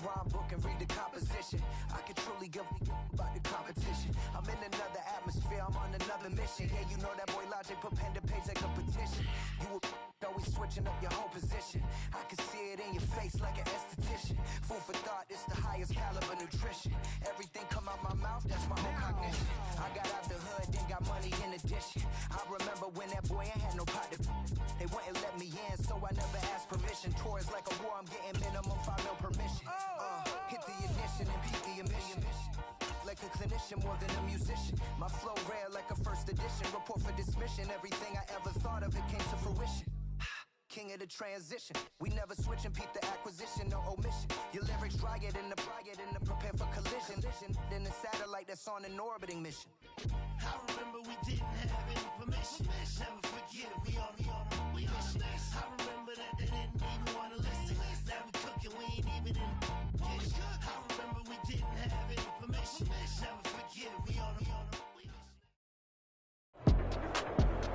rhyme book and read the composition. I can truly give about the competition. I'm in another atmosphere, I'm on another mission. Yeah, you know that boy Logic put pen to page like a petition. You always switching up your whole position. I can see it in your face like an esthetician. Food for thought, it's the highest caliber nutrition. Everything come out my mouth, that's my own cognition. I got out the hood, then got money in addition. I remember when that boy ain't had no pot to. They wouldn't let me in, so I never asked permission. Tours like a war, I'm getting minimum 5 mil permission. Hit the ignition and beat the emission. Like a clinician more than a musician. My flow rare like a first edition. Report for dismission. Everything I ever thought of, it came to fruition. King of the transition. We never switch and peep the acquisition, no omission. Your lyrics dry it in the prepare for collision. Then the satellite that's on an orbiting mission. I remember we didn't have any permission. Never forget it, we on a mission. I remember that they didn't even want to listen. Now we cooking, we ain't even in the kitchen. I remember we didn't have any permission. Never forget it, we on a mission.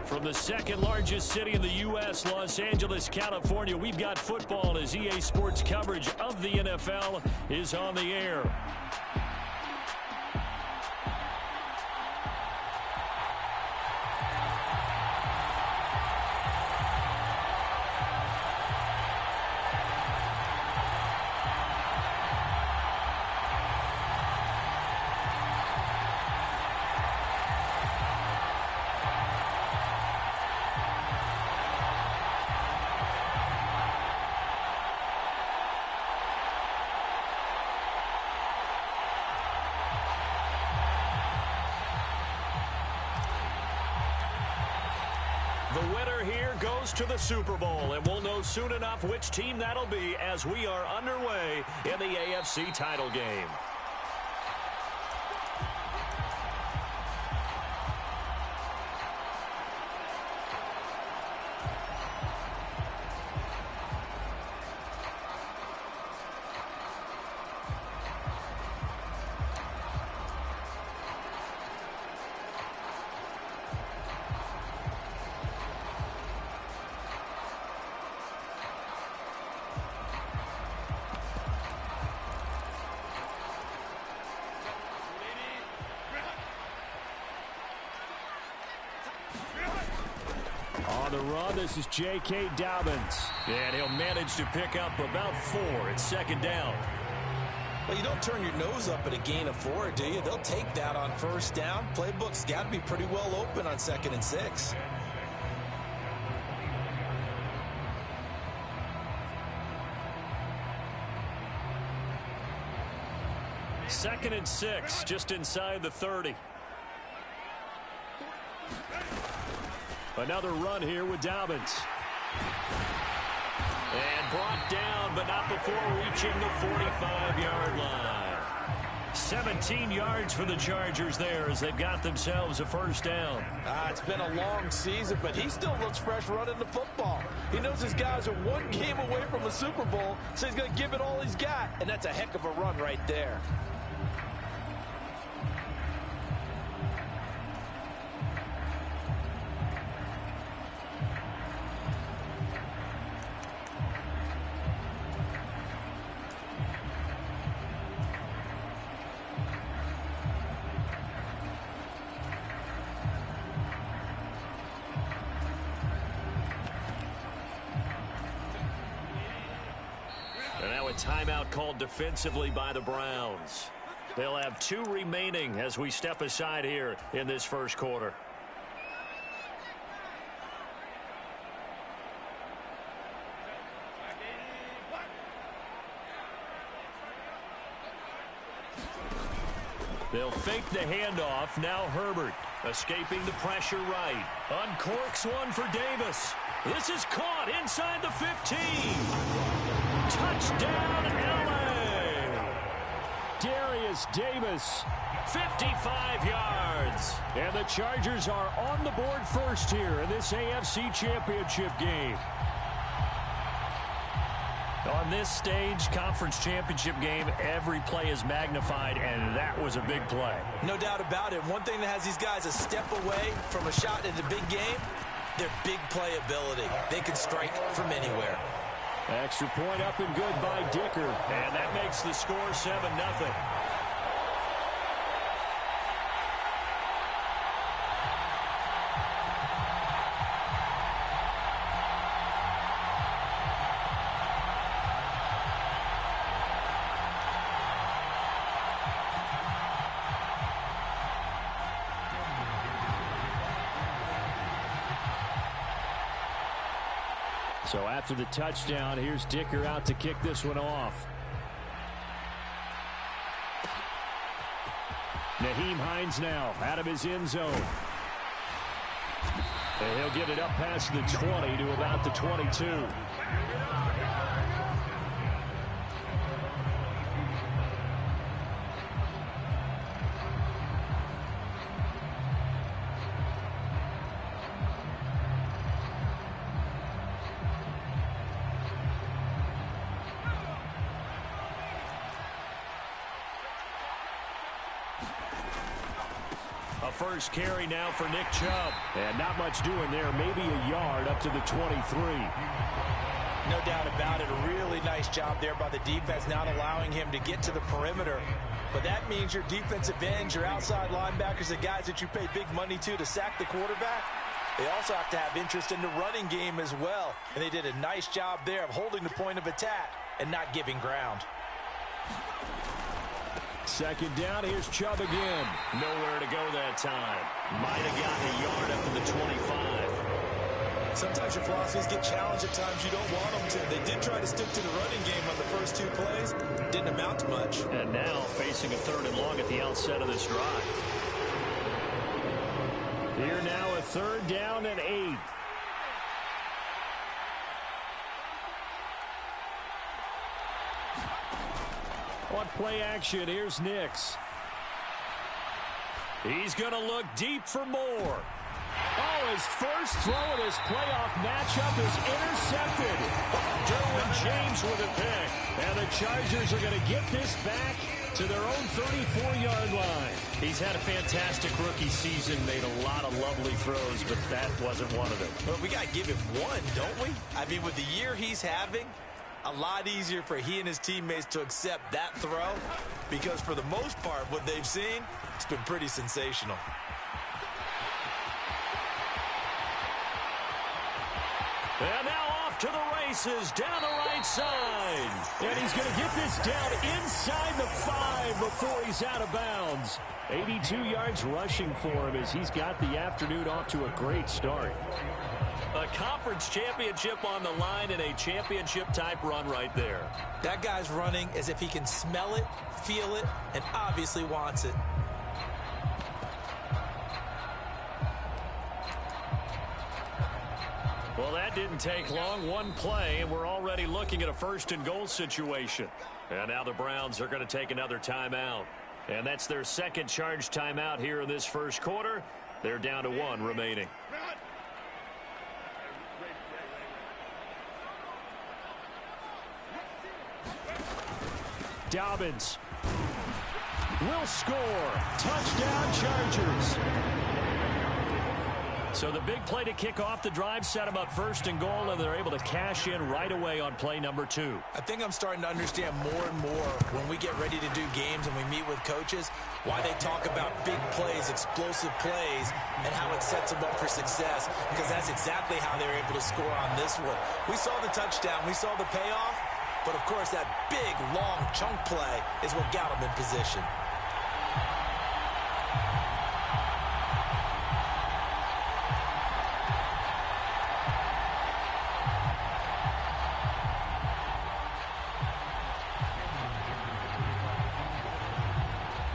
From the second largest city in the U.S., Los Angeles, California, we've got football as EA Sports coverage of the NFL is on the air. The winner here goes to the Super Bowl, and we'll know soon enough which team that'll be as we are underway in the AFC title game. On the run, this is J.K. Dobbins. And he'll manage to pick up about 4 at second down. Well, you don't turn your nose up at a gain of 4, do you? They'll take that on first down. Playbook's got to be pretty well open on 2nd and 6. Second and 6, just inside the 30. Another run here with Dobbins. And brought down, but not before reaching the 45-yard line. 17 yards for the Chargers there as they've got themselves a first down. It's been a long season, but he still looks fresh running the football. He knows his guys are one game away from a Super Bowl, so he's going to give it all he's got, and that's a heck of a run right there. And now a timeout called defensively by the Browns. They'll have 2 remaining as we step aside here in this first quarter. They'll fake the handoff. Now Herbert escaping the pressure right. Uncorks one for Davis. This is caught inside the 15. Touchdown, L.A. Darius Davis, 55 yards. And the Chargers are on the board first here in this AFC Championship game. On this stage, conference championship game, every play is magnified, and that was a big play. No doubt about it. One thing that has these guys a step away from a shot in the big game, their big play ability. They can strike from anywhere. Extra point up and good by Dicker. And that makes the score 7-0. So after the touchdown, here's Dicker out to kick this one off. Nyheim Hines now out of his end zone. And he'll get it up past the 20 to about the 22. First carry now for Nick Chubb. And not much doing there. Maybe a yard up to the 23. No doubt about it. A really nice job there by the defense, not allowing him to get to the perimeter. But that means your defensive ends, your outside linebackers, the guys that you pay big money to sack the quarterback, they also have to have interest in the running game as well. And they did a nice job there of holding the point of attack and not giving ground. Second down, here's Chubb again. Nowhere to go that time. Might have gotten a yard up to the 25. Sometimes your philosophies get challenged at times you don't want them to. They did try to stick to the running game on the first two plays. Didn't amount to much. And now facing a 3rd and long at the outset of this drive. Here now a 3rd down and 8. On play action, here's Nix. He's going to look deep for more. Oh, his first throw of this playoff matchup is intercepted. Derwin James with a pick. And the Chargers are going to get this back to their own 34-yard line. He's had a fantastic rookie season, made a lot of lovely throws, but that wasn't one of them. Well, we got to give him one, don't we? I mean, with the year he's having, a lot easier for he and his teammates to accept that throw, because for the most part, what they've seen, it's been pretty sensational. And now off to the races, down the right side. And he's going to get this down inside the 5 before he's out of bounds. 82 yards rushing for him as he's got the afternoon off to a great start. A conference championship on the line and a championship-type run right there. That guy's running as if he can smell it, feel it, and obviously wants it. Well, that didn't take long. One play, and we're already looking at a 1st and goal situation. And now the Browns are going to take another timeout. And that's their second charge timeout here in this first quarter. They're down to 1 remaining. Dobbins will score. Touchdown, Chargers. So the big play to kick off the drive set them up 1st and goal, and they're able to cash in right away on play number 2. I think I'm starting to understand more and more when we get ready to do games and we meet with coaches, why they talk about big plays, explosive plays, and how it sets them up for success, because that's exactly how they're able to score on this one. We saw the touchdown. We saw the payoff. But, of course, that big, long chunk play is what got him in position.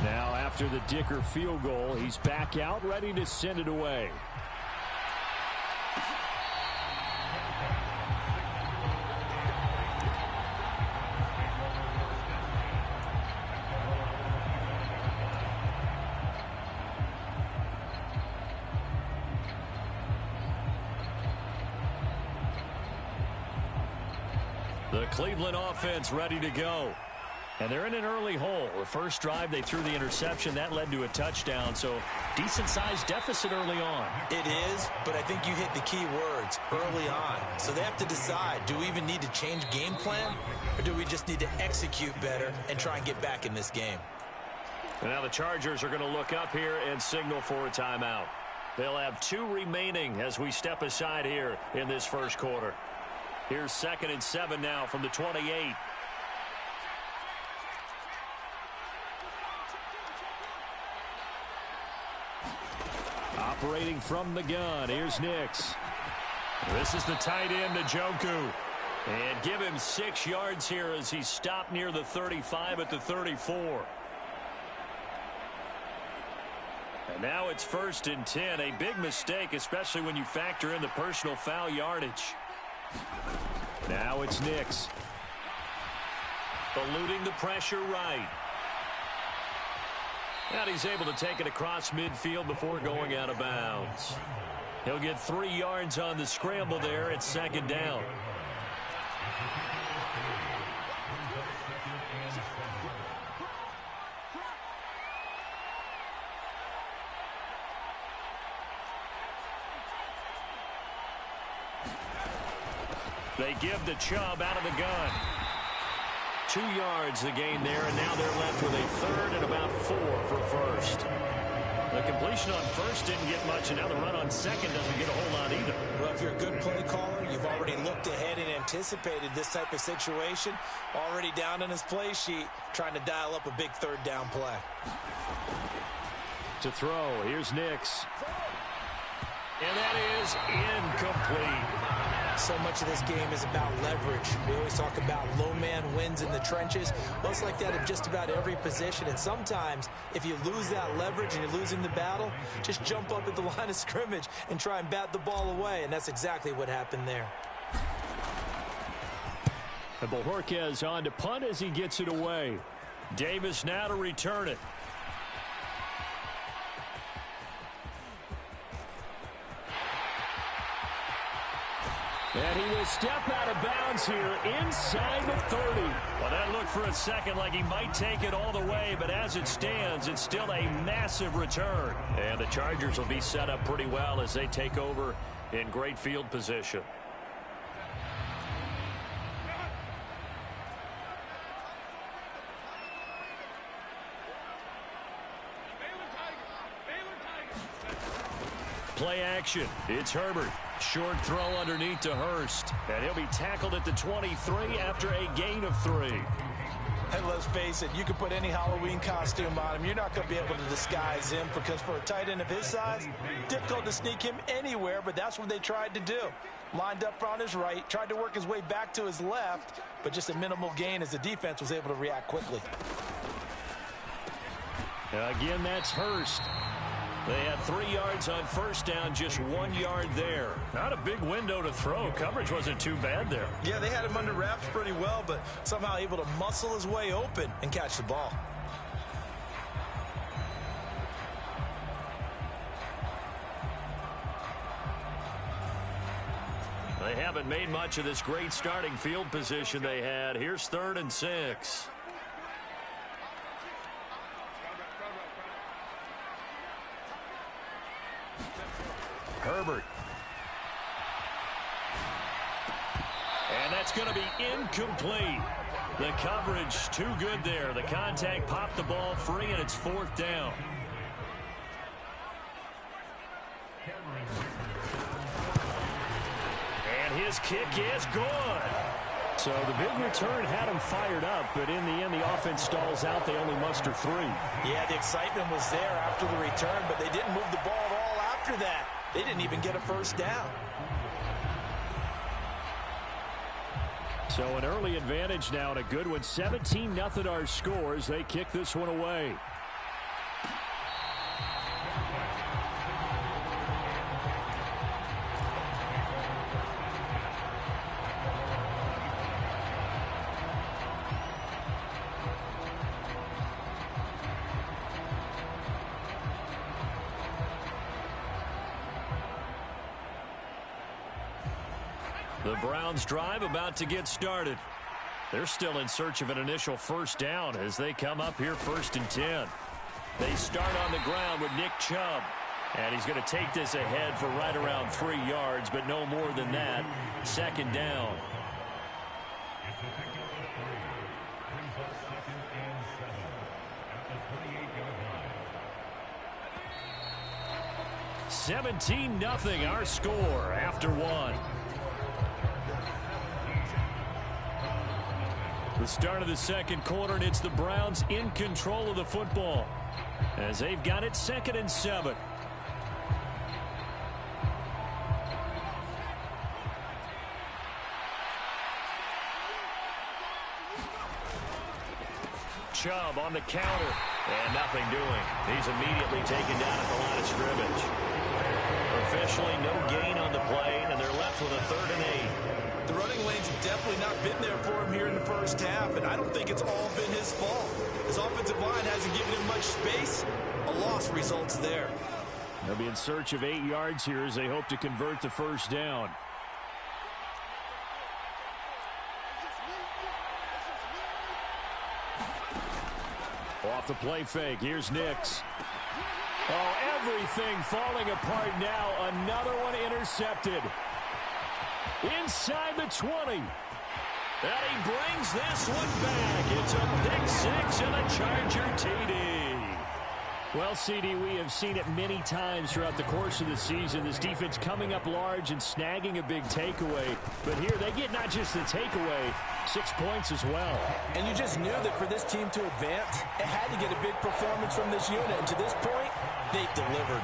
Now, after the Dicker field goal, he's back out, ready to send it away. The Cleveland offense ready to go. And they're in an early hole. The first drive, they threw the interception. That led to a touchdown, so decent-sized deficit early on. It is, but I think you hit the key words, early on. So they have to decide, do we even need to change game plan, or do we just need to execute better and try and get back in this game? And now the Chargers are going to look up here and signal for a timeout. They'll have 2 remaining as we step aside here in this first quarter. Here's 2nd and 7 now from the 28. Operating from the gun, here's Nix. This is the tight end, Njoku. And give him 6 yards here as he stopped near the 35 at the 34. And now it's 1st and 10. A big mistake, especially when you factor in the personal foul yardage. Now it's Nix. Eluding the pressure right. And he's able to take it across midfield before going out of bounds. He'll get 3 yards on the scramble there at 2nd down. They give to Chubb out of the gun. 2 yards the gain there, and now they're left with a 3rd and about 4 for first. The completion on first didn't get much, and now the run on second doesn't get a whole lot either. Well, if you're a good play caller, you've already looked ahead and anticipated this type of situation. Already down on his play sheet, trying to dial up a big 3rd down play. To throw, here's Nix. And that is incomplete. So much of this game is about leverage. We always talk about low man wins in the trenches. Well, it's like that in just about every position. And sometimes, if you lose that leverage and you're losing the battle, just jump up at the line of scrimmage and try and bat the ball away. And that's exactly what happened there. And Bojorquez on to punt as he gets it away. Davis now to return it. And he will step out of bounds here inside the 30. Well, that looked for a second like he might take it all the way, but as it stands, it's still a massive return. And the Chargers will be set up pretty well as they take over in great field position. Play action. It's Herbert. Short throw underneath to Hurst. And he'll be tackled at the 23 after a gain of 3. And let's face it, you can put any Halloween costume on him. You're not going to be able to disguise him because for a tight end of his size, difficult to sneak him anywhere, but that's what they tried to do. Lined up on his right, tried to work his way back to his left, but just a minimal gain as the defense was able to react quickly. Again, that's Hurst. They had 3 yards on first down, just 1 yard there. Not a big window to throw. Coverage wasn't too bad there. Yeah, they had him under wraps pretty well, but somehow able to muscle his way open and catch the ball. They haven't made much of this great starting field position they had. Here's 3rd and 6. Herbert. And that's going to be incomplete. The coverage too good there. The contact popped the ball free, and it's 4th down. And his kick is good. So the big return had him fired up, but in the end, the offense stalls out. They only muster 3. Yeah, the excitement was there after the return, but they didn't move the ball at all after that. They didn't even get a first down. So an early advantage now and a good one. 17-0 our scores. They kick this one away. The Browns drive about to get started. They're still in search of an initial first down as they come up here 1st and 10. They start on the ground with Nick Chubb. And he's going to take this ahead for right around 3 yards, but no more than that. 2nd down. It's a pickup of 3. Brings up 2nd and 7 at the 28-yard line. 17-0 our score after 1. The start of the 2nd quarter, and it's the Browns in control of the football as they've got it 2nd and 7. Chubb on the counter, and nothing doing. He's immediately taken down at the line of scrimmage. Officially no gain on the play, and they're left with a 3rd and 8. The running lanes have definitely not been there for him here in the first half, and I don't think it's all been his fault. His offensive line hasn't given him much space. A loss results there. They'll be in search of 8 yards here as they hope to convert the first down. Off the play fake, here's Nix. Oh, everything falling apart now. Another one intercepted. Inside the 20. And he brings this one back. It's a pick 6 and a Charger TD. Well, CD, we have seen it many times throughout the course of the season. This defense coming up large and snagging a big takeaway. But here they get not just the takeaway, 6 points as well. And you just knew that for this team to advance, it had to get a big performance from this unit. And to this point, they've delivered.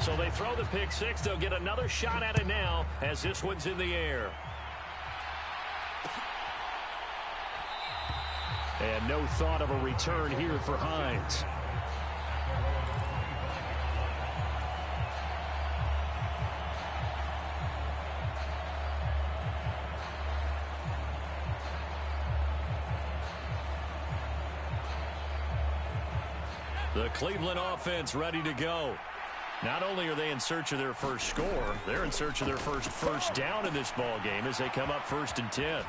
So they throw the pick 6. They'll get another shot at it now as this one's in the air. And no thought of a return here for Hines. The Cleveland offense ready to go. Not only are they in search of their first score, they're in search of their first down in this ball game as they come up 1st and 10.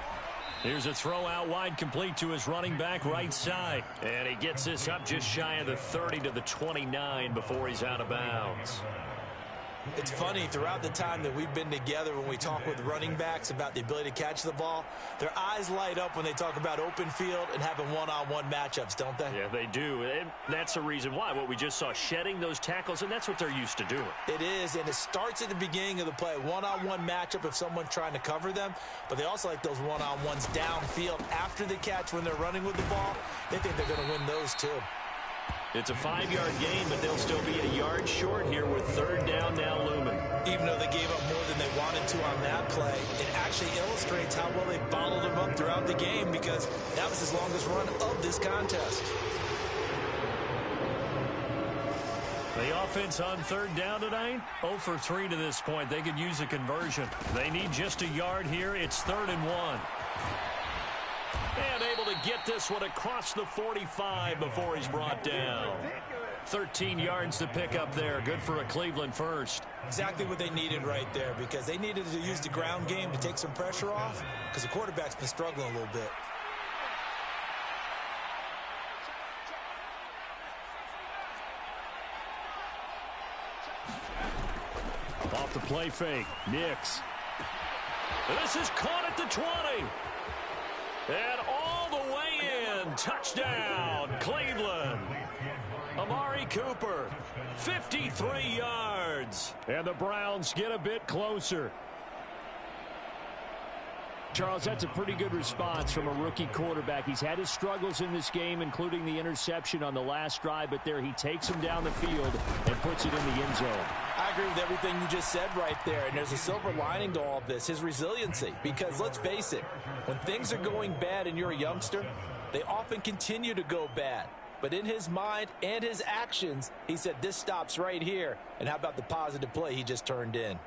Here's a throw out wide, complete to his running back right side. And he gets this up just shy of the 30 to the 29 before he's out of bounds. It's funny, throughout the time that we've been together, when we talk with running backs about the ability to catch the ball, their eyes light up when they talk about open field and having one-on-one matchups, don't they? Yeah, they do. And that's the reason why. What we just saw, shedding those tackles, and that's what they're used to doing. It is, and it starts at the beginning of the play. One-on-one matchup if someone's trying to cover them, but they also like those one-on-ones downfield after the catch when they're running with the ball. They think they're going to win those too. It's a 5-yard gain, but they'll still be a yard short here with 3rd down now looming. Even though they gave up more than they wanted to on that play, it actually illustrates how well they bottled them up throughout the game because that was his longest run of this contest. The offense on 3rd down tonight, 0 for 3 to this point. They could use a conversion. They need just a yard here. It's 3rd and 1. And able to get this one across the 45 before he's brought down. 13 yards to pick up there. Good for a Cleveland first. Exactly what they needed right there because they needed to use the ground game to take some pressure off because the quarterback's been struggling a little bit. Off the play fake, Nix. This is caught at the 20. And all the way in. Touchdown, Cleveland. Amari Cooper, 53 yards. And the Browns get a bit closer. Charles, that's a pretty good response from a rookie quarterback. He's had his struggles in this game, including the interception on the last drive, but there he takes him down the field and puts it in the end zone. I agree with everything you just said right there, and there's a silver lining to all of this, his resiliency. Because let's face it, when things are going bad and you're a youngster, they often continue to go bad. But in his mind and his actions, he said this stops right here. And how about the positive play he just turned in?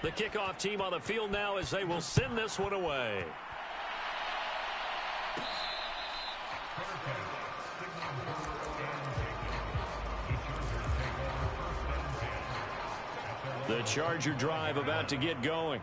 The kickoff team on the field now as they will send this one away. The Charger drive about to get going.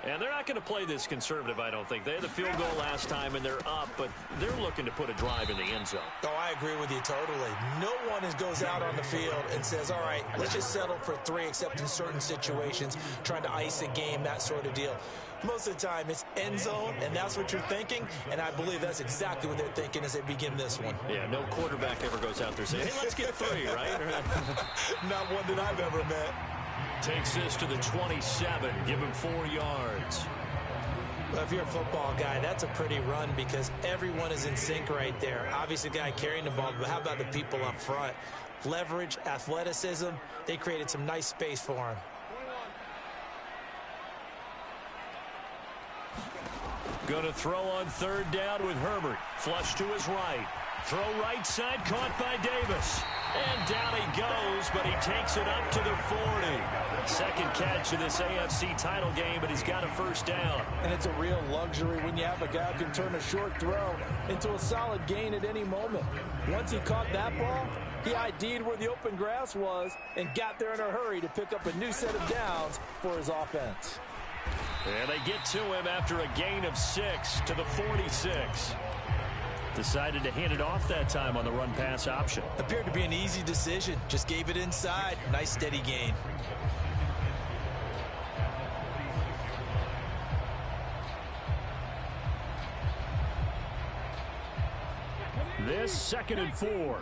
And they're not going to play this conservative, I don't think. They had the field goal last time, and they're up, but they're looking to put a drive in the end zone. Oh, I agree with you totally. No one goes out on the field and says, all right, let's just settle for 3, except in certain situations, trying to ice a game, that sort of deal. Most of the time, it's end zone, and that's what you're thinking, and I believe that's exactly what they're thinking as they begin this one. Yeah, no quarterback ever goes out there saying, hey, let's get 3, right? Not one that I've ever met. Takes this to the 27, give him 4 yards. Well, if you're a football guy, that's a pretty run because everyone is in sync right there. Obviously, the guy carrying the ball, but how about the people up front? Leverage, athleticism, they created some nice space for him. Going to throw on 3rd down with Herbert. Flush to his right. Throw right side, caught by Davis. And down he goes, but he takes it up to the 40. Second catch of this AFC title game, but he's got a 1st down. And it's a real luxury when you have a guy who can turn a short throw into a solid gain at any moment. Once he caught that ball, he ID'd where the open grass was and got there in a hurry to pick up a new set of downs for his offense. And they get to him after a gain of 6 to the 46. Decided to hand it off that time on the run-pass option. Appeared to be an easy decision. Just gave it inside. Nice steady gain. This 2nd and 4.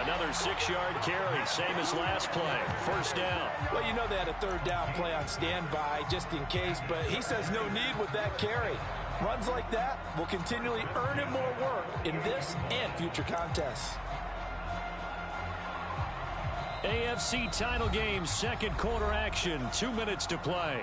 Another 6-yard carry, same as last play. 1st down. Well, you know they had a 3rd down play on standby just in case, but he says no need with that carry. Runs like that will continually earn him more work in this and future contests. AFC title game, 2nd quarter action, 2 minutes to play.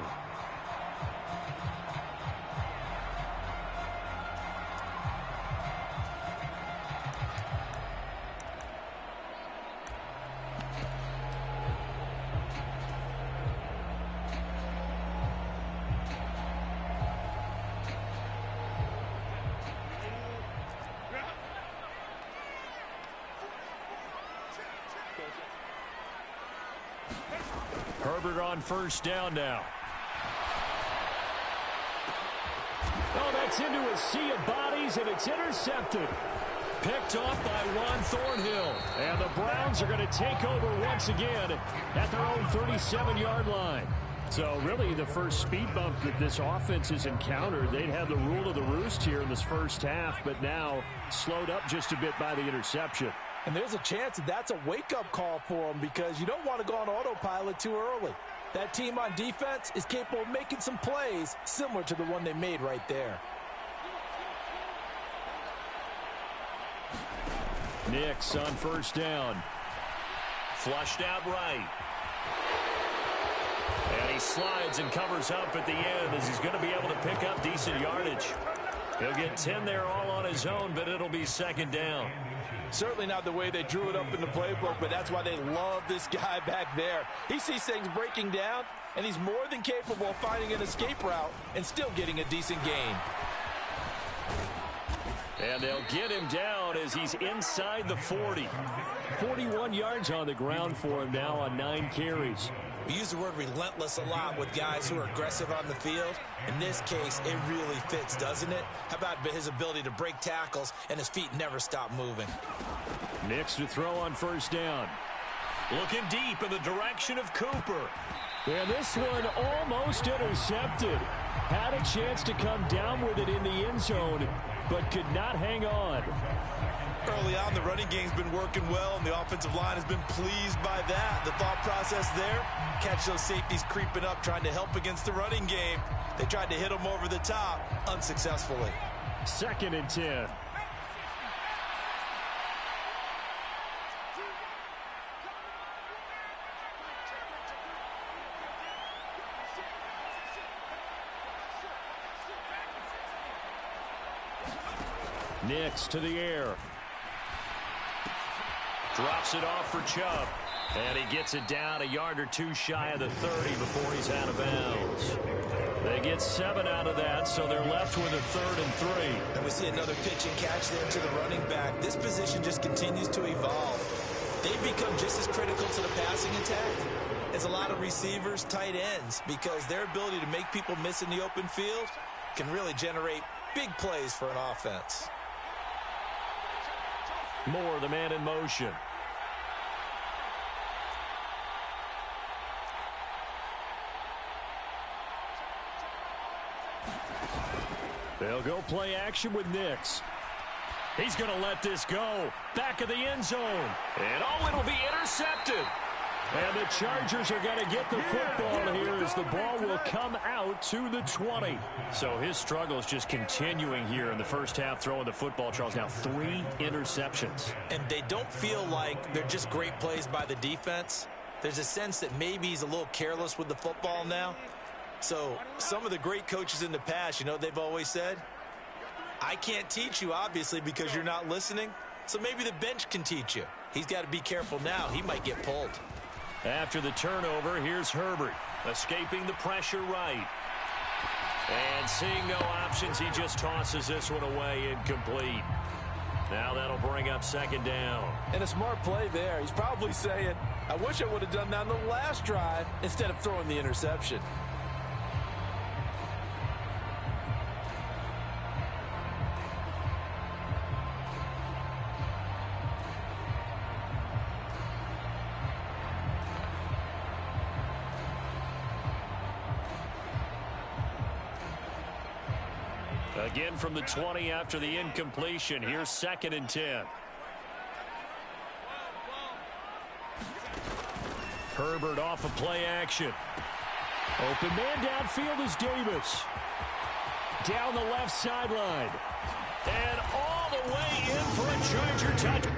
Herbert on 1st down now. Oh, that's into a sea of bodies, and it's intercepted. Picked off by Juan Thornhill. And the Browns are going to take over once again at their own 37-yard line. So really the first speed bump that this offense has encountered. They'd had the rule of the roost here in this first half, but now slowed up just a bit by the interception. And there's a chance that that's a wake-up call for them because you don't want to go on autopilot too early. That team on defense is capable of making some plays similar to the one they made right there. Nix on 1st down. Flushed out right. And he slides and covers up at the end as he's going to be able to pick up decent yardage. He'll get 10 there all on his own, but it'll be 2nd down. Certainly not the way they drew it up in the playbook, but that's why they love this guy back there. He sees things breaking down, and he's more than capable of finding an escape route and still getting a decent gain. And they'll get him down as he's inside the 40. 41 yards on the ground for him now on 9 carries. We use the word relentless a lot with guys who are aggressive on the field. In this case, it really fits, doesn't it? How about his ability to break tackles and his feet never stop moving? Nix to throw on 1st down. Looking deep in the direction of Cooper. And this one almost intercepted. Had a chance to come down with it in the end zone, but could not hang on. Early on, the running game's been working well, and the offensive line has been pleased by that. The thought process there, catch those safeties creeping up, trying to help against the running game. They tried to hit them over the top, unsuccessfully. 2nd and 10. Nix to the air. Drops it off for Chubb. And he gets it down a yard or two shy of the 30 before he's out of bounds. They get 7 out of that, so they're left with a 3rd and 3. And we see another pitch and catch there to the running back. This position just continues to evolve. They've become just as critical to the passing attack as a lot of receivers, tight ends, because their ability to make people miss in the open field can really generate big plays for an offense. Moore, the man in motion. They'll go play action with Nix. He's going to let this go. Back of the end zone. And it'll be intercepted. And the Chargers are going to get the football here as the ball will come out to the 20. So his struggle is just continuing here in the first half, throwing the football. Charles, now 3 interceptions. And they don't feel like they're just great plays by the defense. There's a sense that maybe he's a little careless with the football now. So some of the great coaches in the past, they've always said, I can't teach you, obviously, because you're not listening. So maybe the bench can teach you. He's got to be careful now. He might get pulled. After the turnover, here's Herbert, escaping the pressure right. And seeing no options, he just tosses this one away, incomplete. Now that'll bring up 2nd down. And a smart play there. He's probably saying, I wish I would have done that on the last drive instead of throwing the interception. Again from the 20 after the incompletion. Here's 2nd and 10. Herbert off of play action. Open man downfield is Davis. Down the left sideline. And all the way in for a Charger touchdown.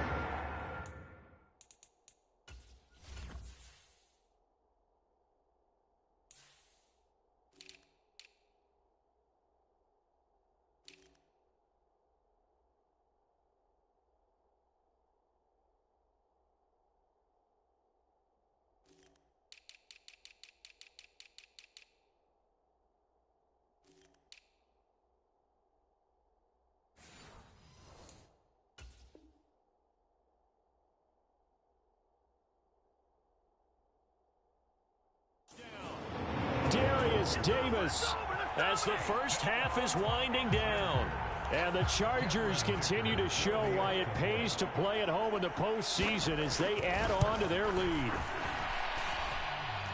Davis as the first half is winding down. And the Chargers continue to show why it pays to play at home in the postseason as they add on to their lead.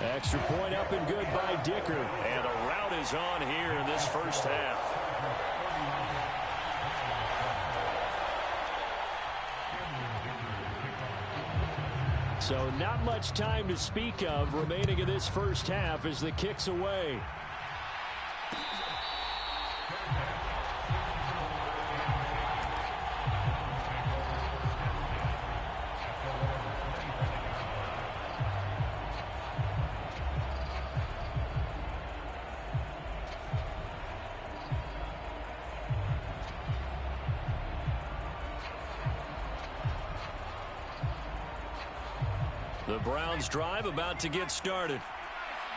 Extra point up and good by Dicker. And a rout is on here in this first half. So not much time to speak of remaining in this first half as the kick's away. The Browns drive about to get started.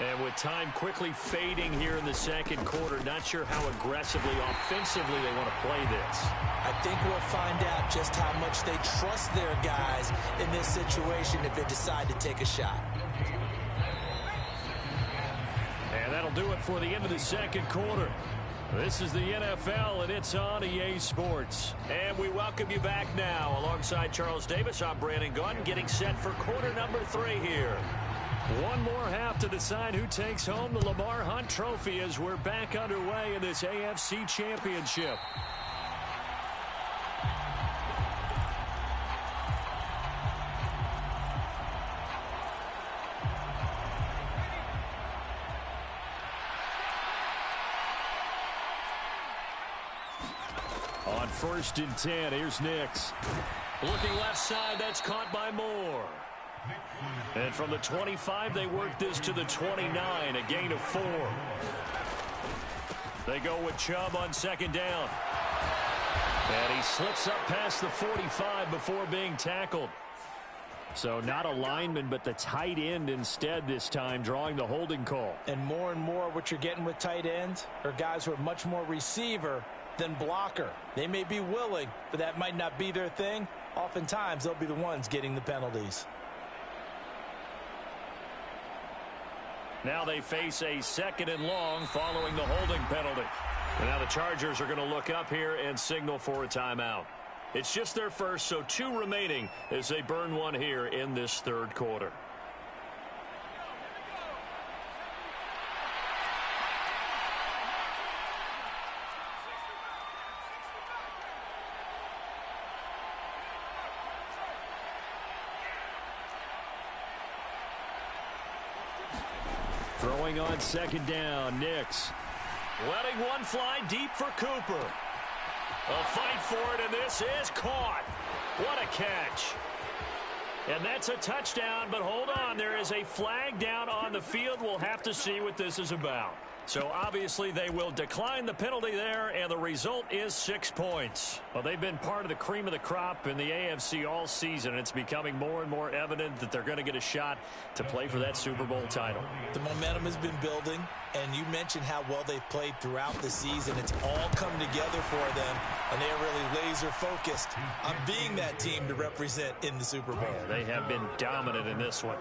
And with time quickly fading here in the second quarter, not sure how aggressively, offensively they want to play this. I think we'll find out just how much they trust their guys in this situation if they decide to take a shot. And that'll do it for the end of the second quarter. This is the NFL, and it's on EA Sports. And we welcome you back now. Alongside Charles Davis, I'm Brandon Gunn, getting set for quarter number 3 here. One more half to decide who takes home the Lamar Hunt Trophy as we're back underway in this AFC Championship. On 1st and 10, here's Nix. Looking left side, that's caught by Moore. And from the 25, they work this to the 29, a gain of 4. They go with Chubb on 2nd down. And he slips up past the 45 before being tackled. So not a lineman, but the tight end instead this time, drawing the holding call. And more what you're getting with tight ends are guys who are much more receiver than blocker. They may be willing, but that might not be their thing. Oftentimes, they'll be the ones getting the penalties. Now they face a 2nd and long following the holding penalty. And now the Chargers are going to look up here and signal for a timeout. It's just their first, so 2 remaining as they burn one here in this 3rd quarter. Throwing on 2nd down, Nix. Letting one fly deep for Cooper. A fight for it, and this is caught. What a catch. And that's a touchdown, but hold on. There is a flag down on the field. We'll have to see what this is about. So obviously they will decline the penalty there, and the result is 6 points. Well, they've been part of the cream of the crop in the AFC all season, and it's becoming more and more evident that they're going to get a shot to play for that Super Bowl title. The momentum has been building, and you mentioned how well they've played throughout the season. It's all come together for them, and they are really laser-focused on being that team to represent in the Super Bowl. They have been dominant in this one.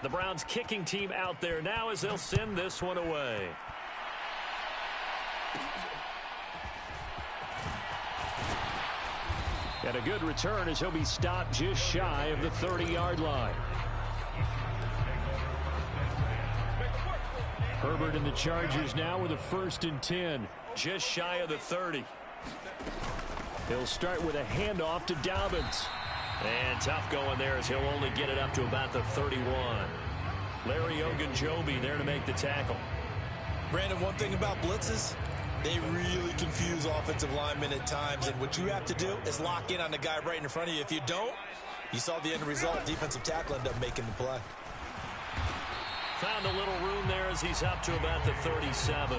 The Browns kicking team out there now as they'll send this one away. And a good return as he'll be stopped just shy of the 30-yard line. Herbert and the Chargers now with a 1st and 10, just shy of the 30. He'll start with a handoff to Dobbins. And tough going there as he'll only get it up to about the 31. Larry Ogunjobi there to make the tackle. Brandon, one thing about blitzes, they really confuse offensive linemen at times, and what you have to do is lock in on the guy right in front of you. If you don't, you saw the end result. Defensive tackle ended up making the play. Found a little room there as he's up to about the 37.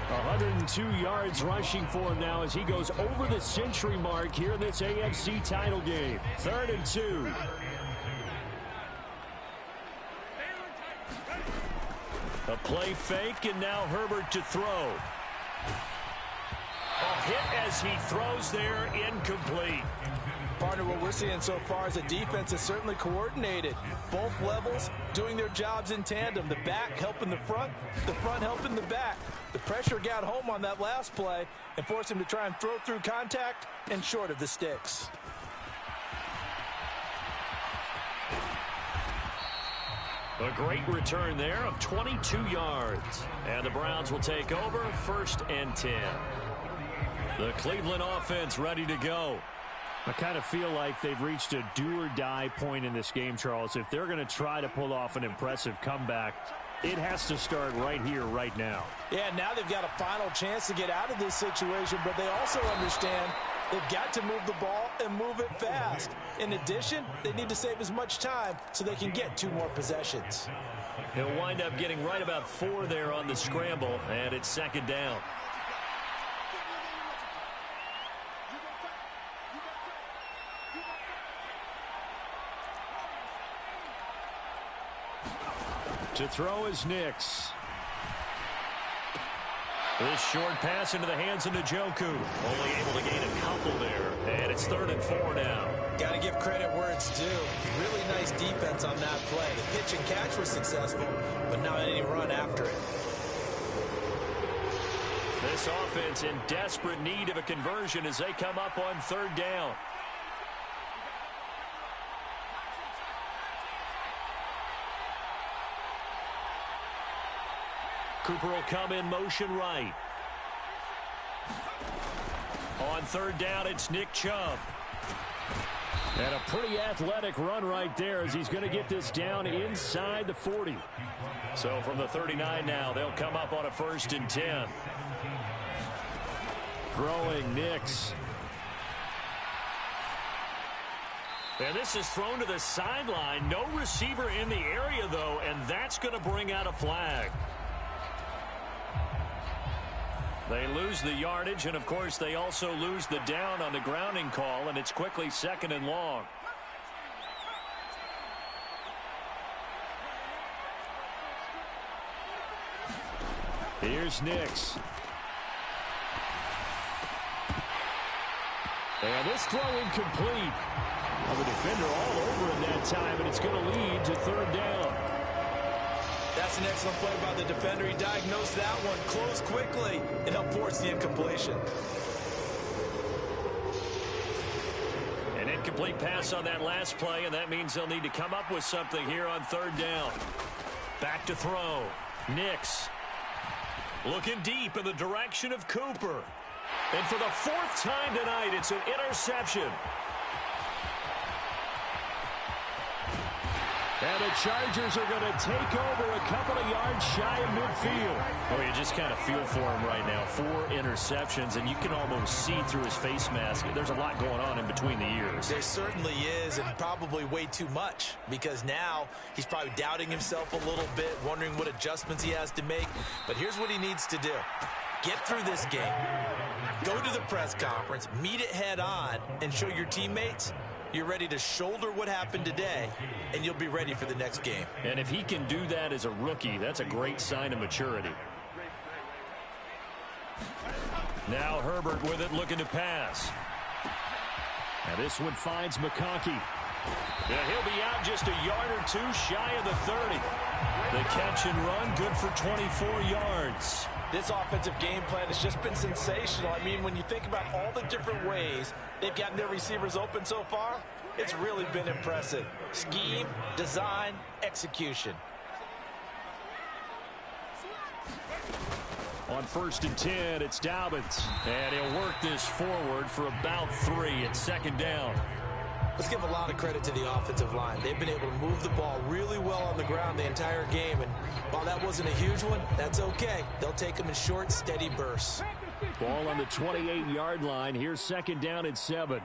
102 yards rushing for him now as he goes over the century mark here in this AFC title game. 3rd and 2. A play fake, and now Herbert to throw. A hit as he throws there, incomplete. Partner, what we're seeing so far is the defense is certainly coordinated. Both levels doing their jobs in tandem. The back helping the front helping the back. The pressure got home on that last play and forced him to try and throw through contact and short of the sticks. A great return there of 22 yards. And the Browns will take over 1st and 10. The Cleveland offense ready to go. I kind of feel like they've reached a do-or-die point in this game, Charles. If they're going to try to pull off an impressive comeback, it has to start right here, right now. Yeah, now they've got a final chance to get out of this situation, but they also understand they've got to move the ball and move it fast. In addition, they need to save as much time so they can get 2 more possessions. He'll wind up getting right about 4 there on the scramble, and it's 2nd down. To throw is Nix. This short pass into the hands of Njoku. Only able to gain a couple there. And it's 3rd and 4 now. Got to give credit where it's due. Really nice defense on that play. The pitch and catch was successful, but not any run after it. This offense in desperate need of a conversion as they come up on 3rd down. Cooper will come in motion right. On 3rd down, it's Nick Chubb. And a pretty athletic run right there as he's going to get this down inside the 40. So from the 39 now, they'll come up on a 1st and 10. Throwing Nix. And this is thrown to the sideline. No receiver in the area, though, and that's going to bring out a flag. They lose the yardage, and, of course, they also lose the down on the grounding call, and it's quickly 2nd and long. Here's Nix. And this throw incomplete. The defender all over him that time, and it's going to lead to 3rd down. That's an excellent play by the defender. He diagnosed that one, closed quickly, and helped force the incompletion. An incomplete pass on that last play, and that means they'll need to come up with something here on 3rd down. Back to throw. Nix. Looking deep in the direction of Cooper. And for the 4th time tonight, it's an interception. And the Chargers are going to take over a couple of yards shy of midfield. Oh, you just kind of feel for him right now. 4 interceptions, and you can almost see through his face mask. There's a lot going on in between the ears. There certainly is, and probably way too much, because now he's probably doubting himself a little bit, wondering what adjustments he has to make. But here's what he needs to do. Get through this game. Go to the press conference, meet it head on, and show your teammates you're ready to shoulder what happened today, and you'll be ready for the next game. And if he can do that as a rookie, that's a great sign of maturity. Now Herbert with it, looking to pass. Now this one finds McConkey. Yeah, he'll be out just a yard or two shy of the 30. The catch and run, good for 24 yards. This offensive game plan has just been sensational. I mean, when you think about all the different ways they've gotten their receivers open so far, it's really been impressive. Scheme, design, execution. On 1st and 10, it's Dobbins. And he'll work this forward for about 3 at 2nd down. Let's give a lot of credit to the offensive line. They've been able to move the ball really well on the ground the entire game. And while that wasn't a huge one, that's okay. They'll take them in short, steady bursts. Ball on the 28-yard line. Here's 2nd down and 7.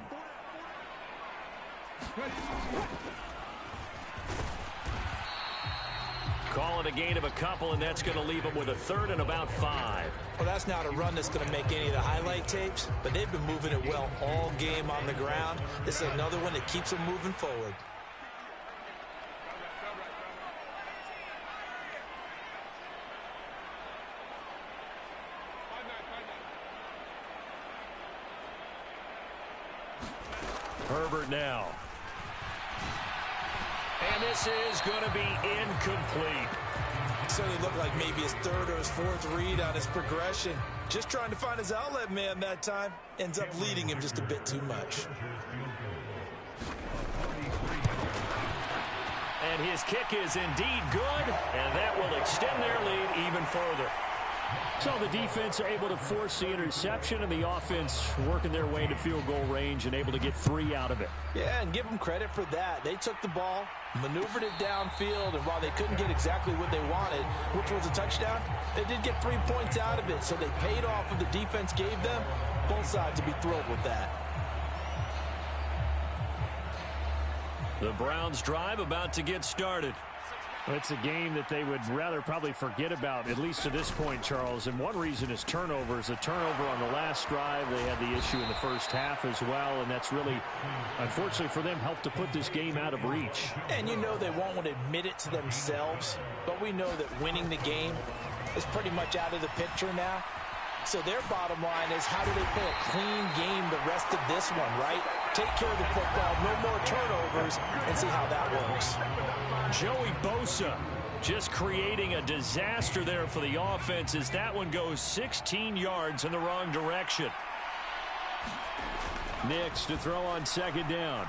Call it a gain of a couple, and that's going to leave them with a 3rd and about 5. Well, that's not a run that's going to make any of the highlight tapes, but they've been moving it well all game on the ground. This is another one that keeps them moving forward. Herbert now. And this is going to be incomplete. It certainly looked like maybe his 3rd or his 4th read on his progression. Just trying to find his outlet man that time. Ends up leading him just a bit too much. And his kick is indeed good, and that will extend their lead even further. So the defense able to force the interception, and the offense working their way into field goal range and able to get 3 out of it. Yeah, and give them credit for that. They took the ball, maneuvered it downfield, and while they couldn't get exactly what they wanted, which was a touchdown, they did get 3 points out of it, so they paid off what the defense gave them. Both sides to be thrilled with that. The Browns drive about to get started. It's a game that they would rather probably forget about, at least to this point, Charles. And one reason is turnovers. A turnover on the last drive. They had the issue in the first half as well, and that's really, unfortunately for them, helped to put this game out of reach. And you know they won't want to admit it to themselves, but we know that winning the game is pretty much out of the picture now. So their bottom line is, how do they play a clean game the rest of this one, right? Take care of the football, no more turnovers, and see how that works. Joey Bosa just creating a disaster there for the offense as that one goes 16 yards in the wrong direction. Nix to throw on 2nd down.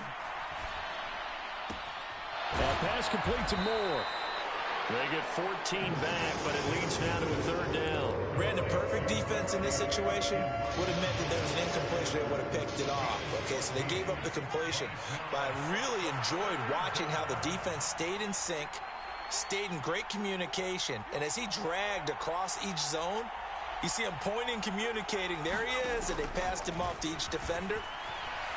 That pass complete to Moore. They get 14 back, but it leads now to a 3rd down. Brandon, perfect defense in this situation would have meant that there was an incompletion. They would have picked it off. Okay, so they gave up the completion. But I really enjoyed watching how the defense stayed in sync, stayed in great communication. And as he dragged across each zone, you see him pointing, communicating. There he is, and they passed him off to each defender.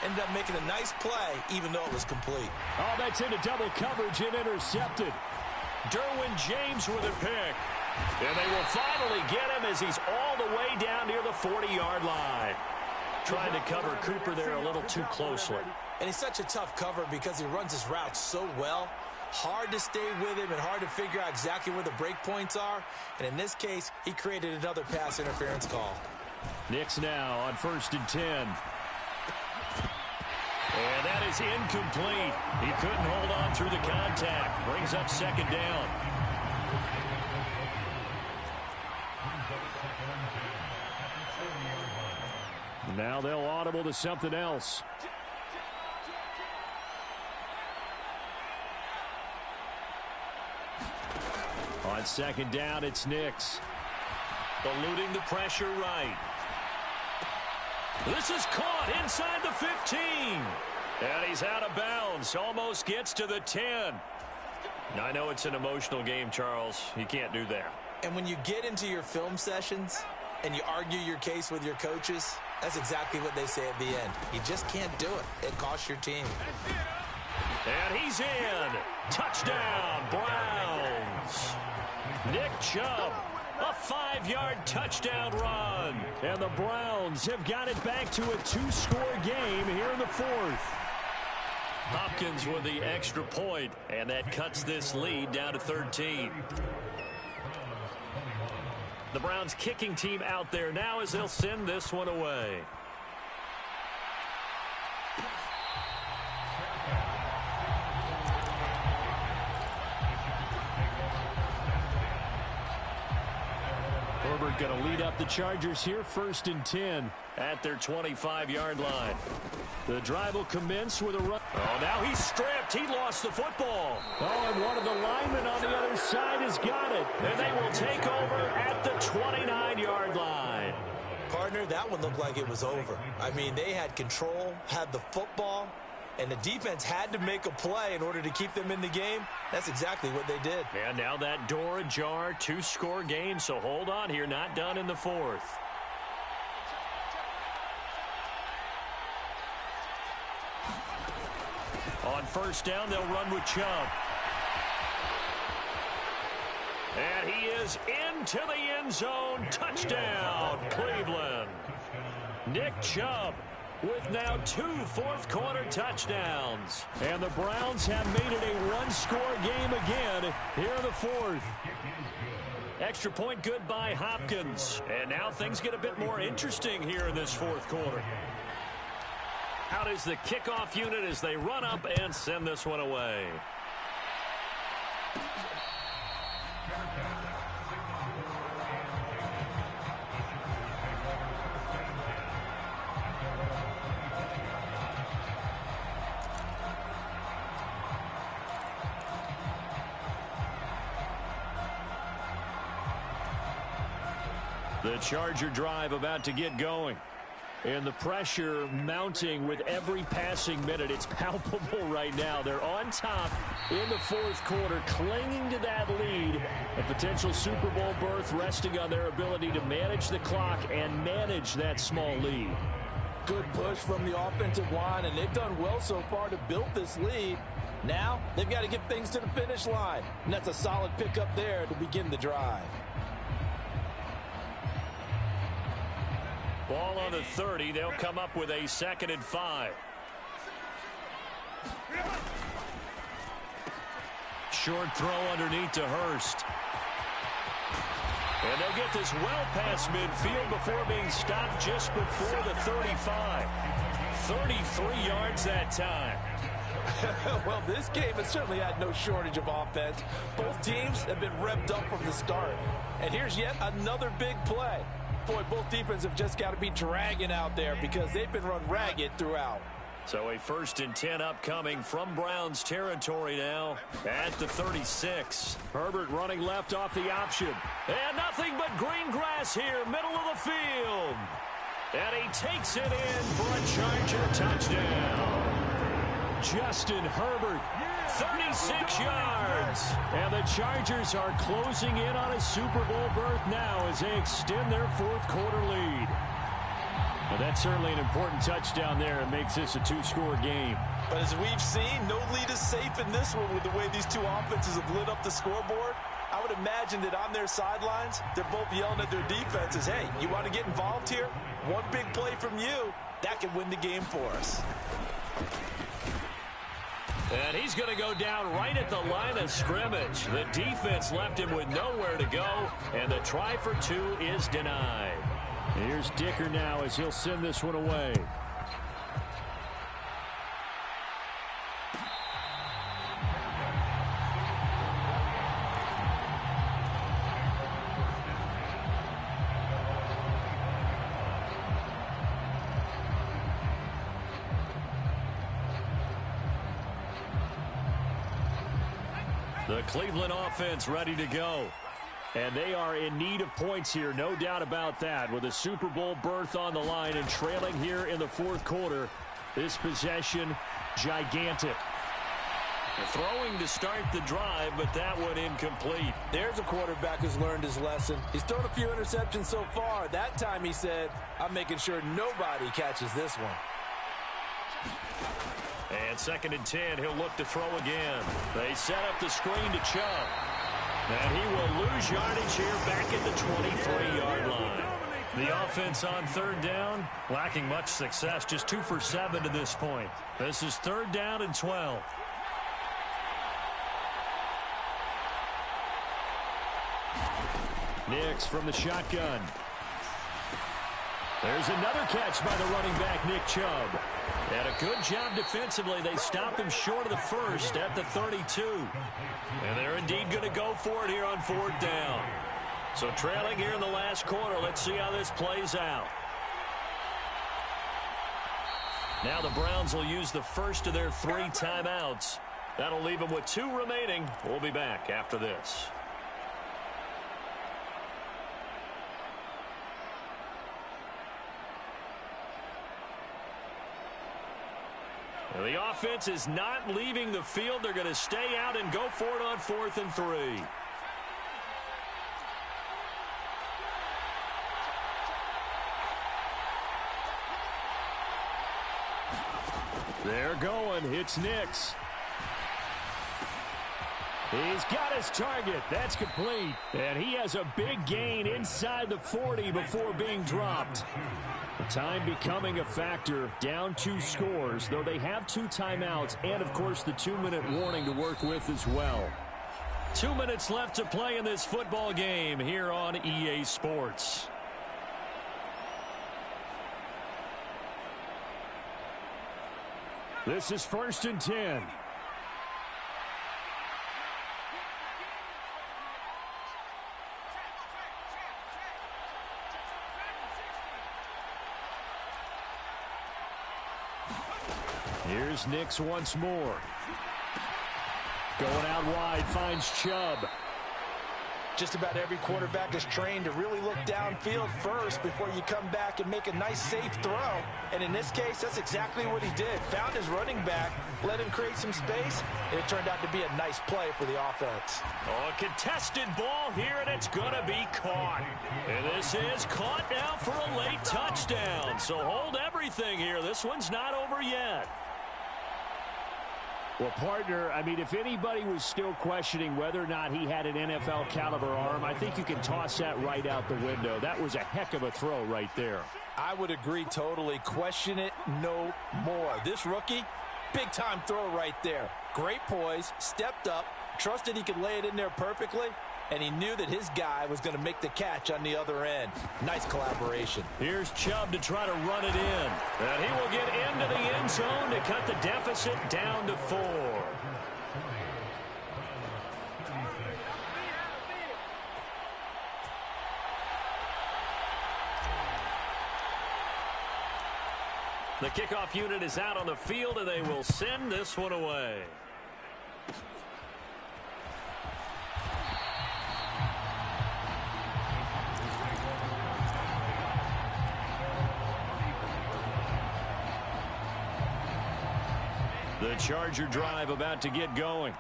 Ended up making a nice play, even though it was complete. Oh, that's into double coverage and intercepted. Derwin James with a pick. And they will finally get him as he's all the way down near the 40-yard line. Trying to cover Cooper there a little too closely. And he's such a tough cover because he runs his route so well. Hard to stay with him and hard to figure out exactly where the break points are. And in this case, he created another pass interference call. Knicks now on 1st and 10. And that is incomplete. He couldn't hold on through the contact. Brings up 2nd down. Now they'll audible to something else. On 2nd down, it's Knicks. Eluding the pressure right. This is caught inside the 15. And he's out of bounds. Almost gets to the 10. I know it's an emotional game, Charles. You can't do that. And when you get into your film sessions and you argue your case with your coaches, that's exactly what they say at the end. You just can't do it. It costs your team. And he's in. Touchdown, Browns. Nick Chubb, a 5-yard touchdown run. And the Browns have got it back to a 2-score game here in the 4th. Hopkins with the extra point, and that cuts this lead down to 13. The Browns kicking team out there now as they'll send this one away. Herbert going to lead up the Chargers here, 1st and 10 at their 25-yard line. The drive will commence with a run. Oh, now he's stripped. He lost the football. Oh, and one of the linemen on the other side has got it. And they will take over at the 29-yard line. Partner, that one looked like it was over. I mean, they had control, had the football, and the defense had to make a play in order to keep them in the game. That's exactly what they did. And now that door ajar, 2-score game, so hold on here, not done in the 4th. On 1st down, they'll run with Chubb. And he is into the end zone. Touchdown, Cleveland. Nick Chubb with now 2 fourth-quarter touchdowns. And the Browns have made it a 1-score game again here in the 4th. Extra point good by Hopkins. And now things get a bit more interesting here in this 4th quarter. Out is the kickoff unit as they run up and send this one away. The Charger drive about to get going. And the pressure mounting with every passing minute. It's palpable right now. They're on top in the 4th quarter, clinging to that lead. A potential Super Bowl berth resting on their ability to manage the clock and manage that small lead. Good push from the offensive line, and they've done well so far to build this lead. Now they've got to get things to the finish line. And that's a solid pickup there to begin the drive. Ball on the 30. They'll come up with a 2nd and 5. Short throw underneath to Hurst. And they'll get this well past midfield before being stopped just before the 35. 33 yards that time. Well, this game has certainly had no shortage of offense. Both teams have been revved up from the start. And here's yet another big play. Boy, both defenses have just got to be dragging out there because they've been run ragged throughout. So a 1st and 10 upcoming from Browns territory now at the 36. Herbert running left off the option. And nothing but green grass here, middle of the field. And he takes it in for a Charger touchdown. Justin Herbert, 36 yards. And the Chargers are closing in on a Super Bowl berth now as they extend their 4th quarter lead. Well, that's certainly an important touchdown there. It makes this a 2-score game. But as we've seen, no lead is safe in this one with the way these two offenses have lit up the scoreboard. I would imagine that on their sidelines, they're both yelling at their defenses, hey, you want to get involved here? One big play from you, that could win the game for us. And he's going to go down right at the line of scrimmage. The defense left him with nowhere to go, and the try for two is denied. Here's Dicker now as he'll send this one away. The Cleveland offense ready to go. And they are in need of points here, no doubt about that. With a Super Bowl berth on the line and trailing here in the fourth quarter, this possession gigantic. Throwing to start the drive, but that one incomplete. There's a quarterback who's learned his lesson. He's thrown a few interceptions so far. That time he said, I'm making sure nobody catches this one. And 2nd and 10, he'll look to throw again. They set up the screen to Chubb. And he will lose yardage here back at the 23-yard line. The offense on 3rd down, lacking much success, just 2 for 7 to this point. This is 3rd down and 12. Nix from the shotgun. There's another catch by the running back, Nick Chubb. And a good job defensively. They stop him short of the first at the 32. And they're indeed going to go for it here on 4th down. So trailing here in the last quarter. Let's see how this plays out. Now the Browns will use the first of their 3 timeouts. That'll leave them with 2 remaining. We'll be back after this. The offense is not leaving the field. They're going to stay out and go for it on 4th and 3. They're going. It's Nix. He's got his target. That's complete. And he has a big gain inside the 40 before being dropped. Time becoming a factor, down 2 scores, though they have 2 timeouts and, of course, the 2-minute warning to work with as well. 2 minutes left to play in this football game here on EA Sports. This is 1st and 10. Here's Nix once more. Going out wide, finds Chubb. Just about every quarterback is trained to really look downfield first before you come back and make a nice, safe throw. And in this case, that's exactly what he did. Found his running back, let him create some space, and it turned out to be a nice play for the offense. Oh, a contested ball here, and it's going to be caught. And this is caught now for a late touchdown. So hold everything here. This one's not over yet. Well, partner, I mean, if anybody was still questioning whether or not he had an NFL caliber arm, I think you can toss that right out the window. That was a heck of a throw right there. I would agree totally. Question it no more. This rookie, big-time throw right there. Great poise, stepped up, trusted he could lay it in there perfectly, and he knew that his guy was going to make the catch on the other end. Nice collaboration. Here's Chubb to try to run it in. And he will get into the end zone to cut the deficit down to 4. The kickoff unit is out on the field, and they will send this one away. The Charger drive about to get going.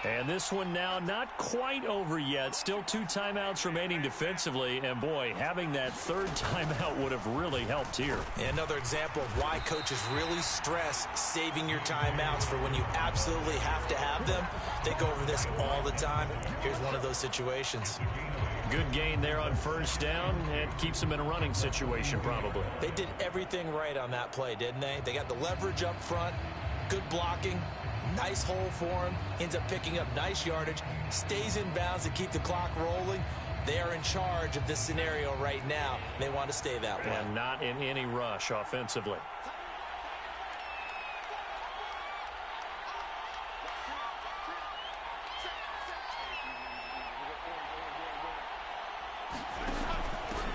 And this one now not quite over yet. Still 2 timeouts remaining defensively. And, boy, having that third timeout would have really helped here. Another example of why coaches really stress saving your timeouts for when you absolutely have to have them. They go over this all the time. Here's one of those situations. Good gain there on first down, and keeps them in a running situation probably. They did everything right on that play, didn't they? They got the leverage up front, good blocking, nice hole for him, ends up picking up nice yardage, stays in bounds to keep the clock rolling. They are in charge of this scenario right now. They want to stay that way. And not in any rush offensively.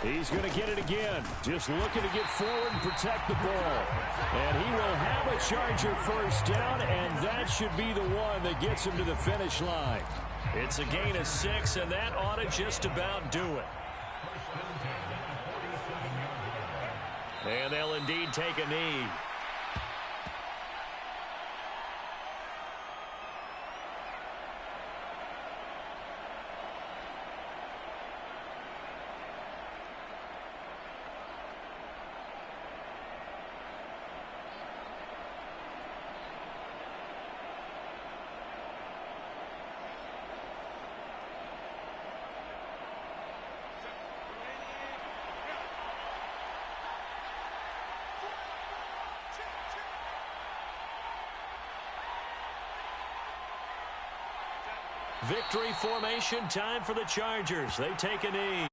He's going to get it again. Just looking to get forward and protect the ball. And he will have a Charger first down, and that should be the one that gets him to the finish line. It's a gain of 6, and that ought to just about do it. And they'll indeed take a knee. Victory formation time for the Chargers. They take a knee.